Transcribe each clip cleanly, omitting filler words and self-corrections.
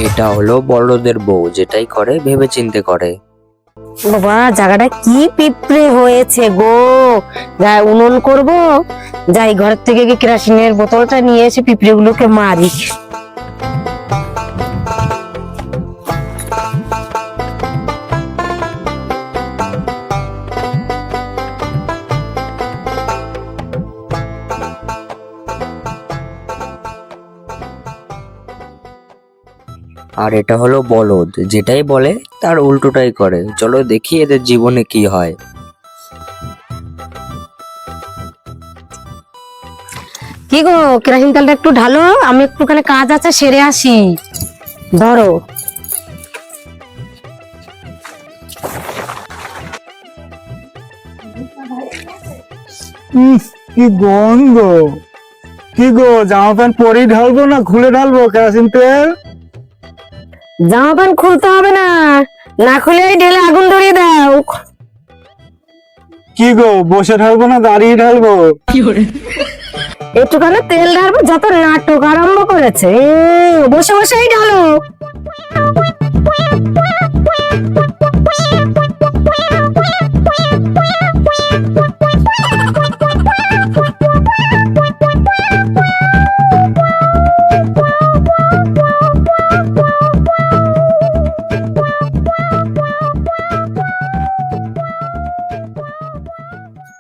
এটা হলো বড়দের বউ, যেটাই করে ভেবে চিন্তে করে। বাবা জায়গাটা কি পিঁপড়ে হয়েছে গো। যাই উনুন করব, যাই ঘর থেকে কি কেরোসিনের বোতলটা নিয়ে এসে পিঁপড়ে গুলোকে মারি। আর এটা হলো বলদ, যেটাই বলে তার উল্টোটাই করে। চলো দেখি এদের জীবনে কি হয়। কি গো, কেরোসিন তেলটা একটু ঢালো, আমি একটুখানি কাজ আছে সেরে আসি। ধরো। কি গন্ধ! কি গো, জামা প্যান্ট পরেই ঢালবো না খুলে ঢালবো কেরোসিন তেল? জামা প্যান্ট খুলতে হবে না, না খুলেই ঢেলে আগুন ধরিয়ে দাও। কি গো, বসে ঢালবো না দাঁড়িয়ে ঢালবো? একটুখানি তেল ঢালবো, যত নাটক আরম্ভ করেছে। বসে বসেই ঢালো।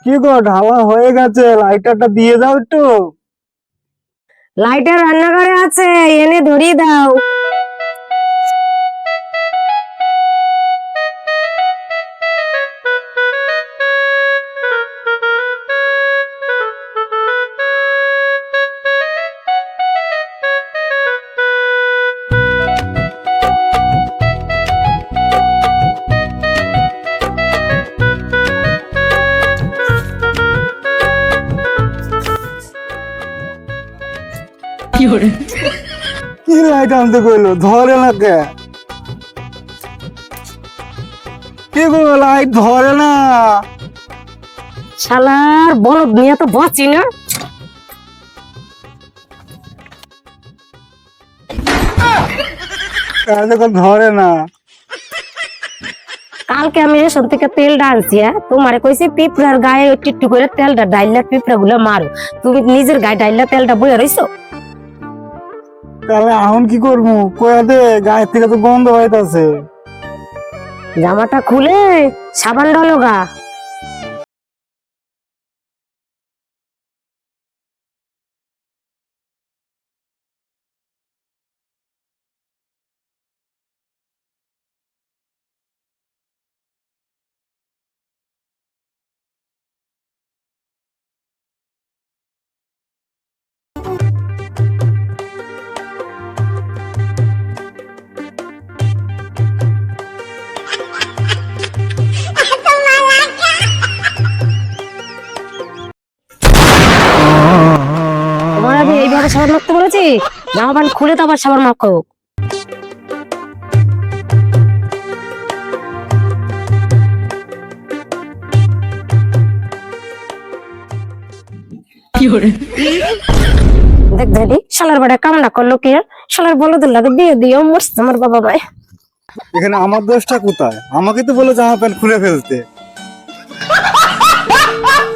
কি গো, ঢালা হয়ে গেছে, লাইটারটা দিয়ে দাও একটু। লাইটার রান্নাঘরে আছে, এনে ধরিয়ে দাও। কি লাইট আনতে কইলো, ধরে না কে? কি গো, লাইট ধরে না? শালার বলদ নিয়ে তো বাঁচি না। যখন ধরে না। কালকে আমি রেশন থেকে তেলটা আনছি, তোমারে কইছি পিঁপড়ার গায়ে একটু একটু করে তেলটা ডাইলা পিঁপড়া গুলো মারো। তুমি নিজের গায়ে ডাইলা তেলটা বইয়া রইছো। তাহলে এখন কি করবো, কয়া দে, গায়ের থেকে তো গন্ধ হইতাছে। জামাটা খুলে সাবান ডালো গা। তোমার আমি এইভাবে সাবান মাখতে বলেছি? জামা প্যান্ট খুলে তো আবার সাবান মাখো। দেখ দাদি, শালার বাড়া কামনা করলো কি? শালার বলদের লাগে বিয়ে দিও মরছে আমার বাবা ভাই। এখানে আমার দোষটা কোথায়? আমাকে তো বলে জামা প্যান্ট খুলে ফেলতে।